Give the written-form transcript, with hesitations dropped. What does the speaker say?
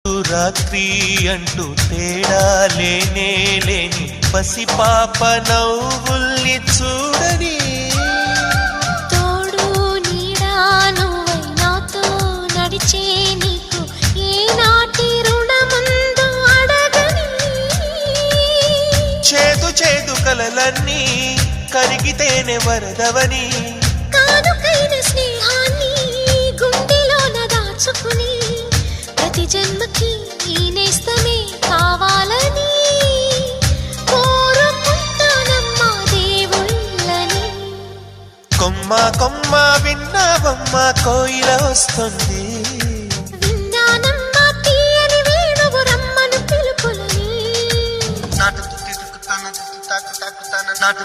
రాత్రి అంటూ తేడా లేనే లేని పసిపాప నవ్వుల్ని చూడని తోడు నీడా నువ్వై నాతో నడిచే నీకు ఏనాటి రుణముందో అడగని చేదు చేదు కలలన్నీ కరిగితేనే వరదవని కానుకైన స్నేహాన్ని గుండెలోన దాచుకుని ప్రతి జన్మకి ఈ నేస్తమే కావాలని కోరుకుంటానమ్మా దేవుళ్ళని. కొమ్మ కొమ్మ విన్నావమ్మ కోయిల వస్తుంది, విన్నానమ్మా తీయని వేణువు రమ్మను పిలుపులని. నాటు